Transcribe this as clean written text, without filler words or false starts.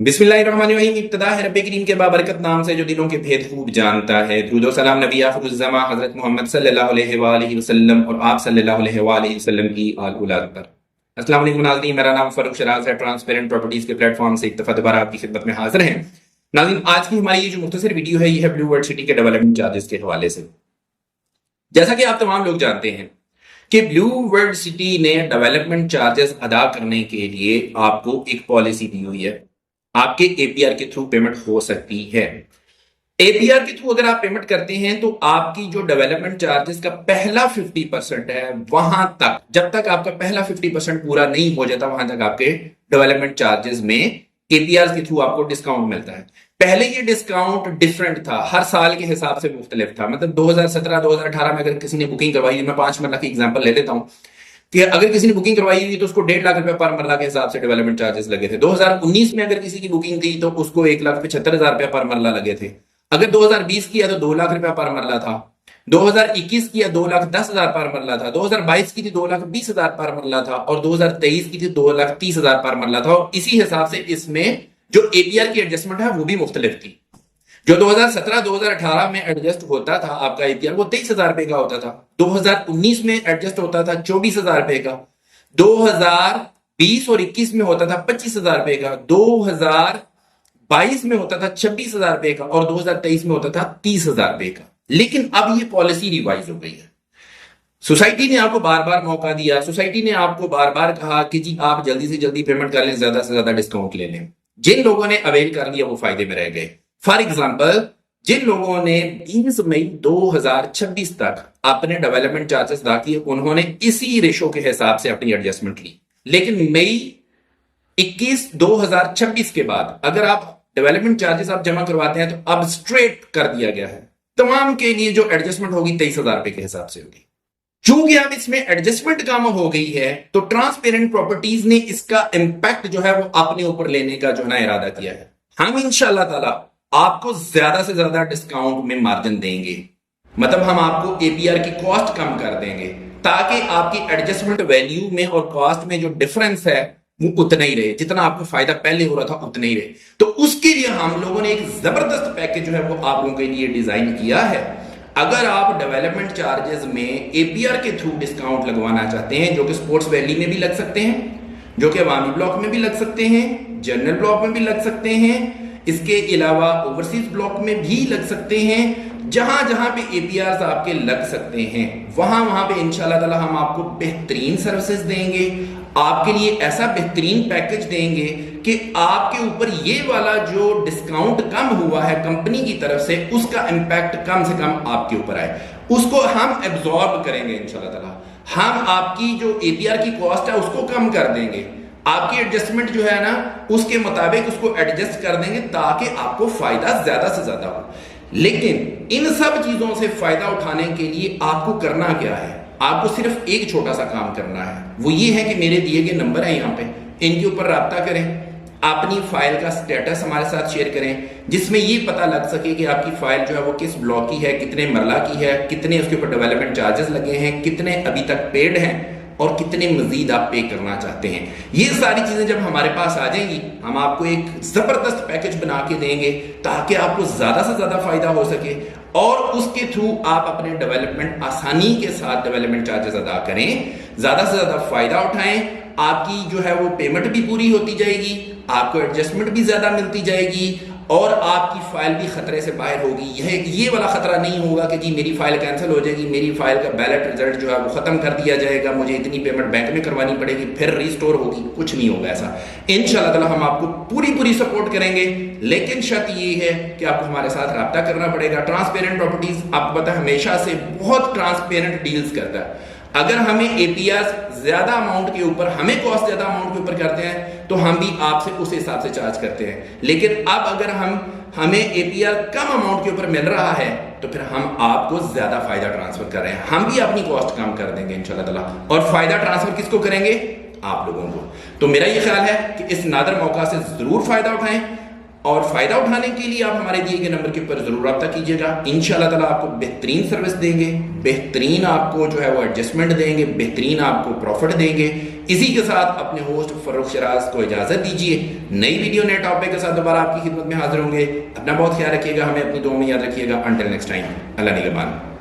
बिस्मिल्लाहिर्रहमानिर्रहीम। इब्तिदा है रब्बे करीम के बाबरकत नाम से जो दिलों के भेद खूब जानता है। दुरूद व सलाम नबी आखिरुज़्ज़मा हज़रत मोहम्मद सल्लल्लाहु अलैहि वसल्लम और आप सल्लल्लाहु अलैहि वसल्लम की आल औलाद पर। अस्सलाम वालेकुम नाज़रीन, मेरा नाम फ़ारूक शराज है। ट्रांसपेरेंट प्रॉपर्टीज के प्लेटफॉर्म से एक दफ़ा दोबारा आपकी खिदमत में हाजिर हैं। नाज़रीन, आज की हमारी ये जो मुख्तसर वीडियो है, ये है ब्लू वर्ल्ड सिटी के डेवलपमेंट चार्जेस के हवाले से। जैसा कि आप तमाम लोग जानते हैं कि ब्लू वर्ल्ड सिटी ने डेवलपमेंट चार्जेस अदा करने के लिए आपको एक पॉलिसी दी हुई है। आपके एपीआर के थ्रू पेमेंट हो सकती है। एपीआर के थ्रू अगर आप पेमेंट करते हैं तो आपकी जो डेवलपमेंट चार्जेस का पहला 50% है, वहां तक, जब तक आपका पहला 50% पूरा नहीं हो जाता, वहां तक आपके डेवलपमेंट चार्जेस में एपीआर के थ्रू आपको डिस्काउंट मिलता है। पहले ये डिस्काउंट डिफरेंट था, हर साल के हिसाब से मुख्तलिफ था। मतलब 2017-2018 में अगर किसी ने बुकिंग करवाई, मैं 5 मरला की एग्जांपल ले लेता हूं कि अगर किसी ने बुकिंग करवाई हुई तो उसको 1.5 लाख रुपए पर मरला के हिसाब से डेवलपमेंट चार्जेस लगे थे। 2019 में अगर किसी की बुकिंग थी तो उसको 1,75,000 रुपया पर मरला लगे थे। अगर 2020 किया तो 2 लाख रुपया पर मरला था। 2021 किया 2,10,000 पर मरला था। 2022 की थी 2,20,000 पर मरला था और 2023 की थी 2,30,000 पर मरला था। और इसी हिसाब से इसमें जो एपीआर की एडजस्टमेंट है वो भी मुख्तलिफ थी। जो 2017-2018 में एडजस्ट होता था आपका एपीआर, वो 23,000 रुपए का होता था। 2019 में एडजस्ट होता था 24,000 रुपए का। 2020 और 21 में होता था 25,000 रुपए का। 2022 में होता था 26,000 रुपए का और 2023 में होता था 30,000 रुपए का। लेकिन अब ये पॉलिसी रिवाइज हो गई है। सोसाइटी ने आपको बार बार मौका दिया, सोसाइटी ने आपको बार बार कहा कि जी आप जल्दी से जल्दी पेमेंट कर लें, ज्यादा से ज्यादा डिस्काउंट ले लें। जिन लोगों ने अवेल कर लिया वो फायदे में रह गए। फॉर एग्जाम्पल, जिन लोगों ने 20 मई 2026 तक अपने डेवलपमेंट चार्जेस अदा किए, उन्होंने इसी रेशो के हिसाब से अपनी एडजस्टमेंट ली। लेकिन मई 21 2026 के बाद अगर आप डेवलपमेंट चार्जेस आप जमा करवाते हैं तो अब स्ट्रेट कर दिया गया है, तमाम के लिए जो एडजस्टमेंट होगी 23,000 रुपए के हिसाब से होगी। चूंकि अब इसमें एडजस्टमेंट कम हो गई है तो ट्रांसपेरेंट प्रॉपर्टीज ने इसका इंपैक्ट जो है वो अपने ऊपर लेने का जो है ना इरादा किया है। हम इंशाल्लाह ताला आपको ज्यादा से ज्यादा डिस्काउंट में मार्जिन देंगे। मतलब हम आपको एपीआर की कॉस्ट कम कर देंगे ताकि आपकी एडजस्टमेंट वैल्यू में और कॉस्ट में जो डिफरेंस है वो उतना ही रहे, जितना आपको फायदा पहले हो रहा था उतना ही रहे। तो उसके लिए हम लोगों ने एक जबरदस्त पैकेज जो है वो आप लोगों के लिए डिजाइन किया है। अगर आप डेवलपमेंट चार्जेस में एपीआर के थ्रू डिस्काउंट लगवाना चाहते हैं, जो कि स्पोर्ट्स वैली में भी लग सकते हैं, जो कि अवामी ब्लॉक में भी लग सकते हैं, जनरल ब्लॉक में भी लग सकते हैं, इसके अलावा ओवरसीज ब्लॉक में भी लग सकते हैं, जहां जहां पे एपीआर आपके लग सकते हैं वहां वहां पे इंशाल्लाह ताला हम आपको बेहतरीन सर्विसेज देंगे। आपके लिए ऐसा बेहतरीन पैकेज देंगे कि आपके ऊपर ये वाला जो डिस्काउंट कम हुआ है कंपनी की तरफ से, उसका इंपैक्ट कम से कम आपके ऊपर आए। उसको हम एब्जॉर्ब करेंगे इंशाल्लाह ताला। हम आपकी जो एपीआर की कॉस्ट है उसको कम कर देंगे, आपकी एडजस्टमेंट जो है ना उसके मुताबिक उसको एडजस्ट कर देंगे ताकि आपको फायदा ज्यादा से ज्यादा हो। लेकिन इन सब चीजों से फायदा उठाने के लिए आपको करना क्या है? आपको सिर्फ एक छोटा सा काम करना है, वो ये है कि मेरे दिए गए नंबर है यहाँ पे, इनके ऊपर राब्ता करें, अपनी फाइल का स्टेटस हमारे साथ शेयर करें, जिसमें ये पता लग सके कि आपकी फाइल जो है वो किस ब्लॉक की है, कितने मरला की है, कितने उसके ऊपर डेवलपमेंट चार्जेस लगे हैं, कितने अभी तक पेड हैं और कितने मजीद आप पे करना चाहते हैं। ये सारी चीजें जब हमारे पास आ जाएंगी, हम आपको एक जबरदस्त पैकेज बना के देंगे ताकि आपको ज्यादा से ज्यादा फायदा हो सके और उसके थ्रू आप अपने डेवलपमेंट आसानी के साथ डेवलपमेंट चार्जेस अदा करें, ज्यादा से ज्यादा फायदा उठाएं। आपकी जो है वो पेमेंट भी पूरी होती जाएगी, आपको एडजस्टमेंट भी ज्यादा मिलती जाएगी और आपकी फाइल भी खतरे से बाहर होगी। ये वाला खतरा नहीं होगा कि जी मेरी फाइल कैंसिल हो जाएगी, मेरी फाइल का बैलेट रिजल्ट जो है वो खत्म कर दिया जाएगा, मुझे इतनी पेमेंट बैंक में करवानी पड़ेगी, फिर रिस्टोर होगी। कुछ नहीं होगा ऐसा। इंशाल्लाह ताला हम आपको पूरी सपोर्ट करेंगे, लेकिन शर्त ये है कि आपको हमारे साथ रब्ता करना पड़ेगा। ट्रांसपेरेंट प्रॉपर्टीज आपको पता है हमेशा से बहुत ट्रांसपेरेंट डील्स करता है। अगर हमें एपीआर ज्यादा अमाउंट के ऊपर, हमें कॉस्ट ज्यादा अमाउंट के ऊपर करते हैं तो हम भी आपसे उस हिसाब से चार्ज करते हैं। लेकिन अब अगर हमें एपीआर कम अमाउंट के ऊपर मिल रहा है तो फिर हम आपको ज्यादा फायदा ट्रांसफर कर रहे हैं, हम भी अपनी कॉस्ट कम कर देंगे इंशाल्लाह ताला। और फायदा ट्रांसफर किसको करेंगे? आप लोगों को। तो मेरा ये ख्याल है कि इस नादर मौका से जरूर फायदा उठाएं। और फायदा उठाने के लिए आप हमारे दिए गए नंबर के ऊपर जरूर रब्ता कीजिएगा। इंशाल्लाह ताला आपको बेहतरीन सर्विस देंगे, बेहतरीन आपको जो है वो एडजस्टमेंट देंगे, बेहतरीन आपको प्रॉफिट देंगे। इसी के साथ अपने होस्ट फरूख शराज को इजाजत दीजिए। नई वीडियो नए टॉपिक के साथ दोबारा आपकी खिदमत में हाजिर होंगे। अपना बहुत ख्याल रखिएगा, हमें अपनी दुआ में याद रखिएगा। अंटिल नेक्स्ट टाइम, अल्लाह निगहबान।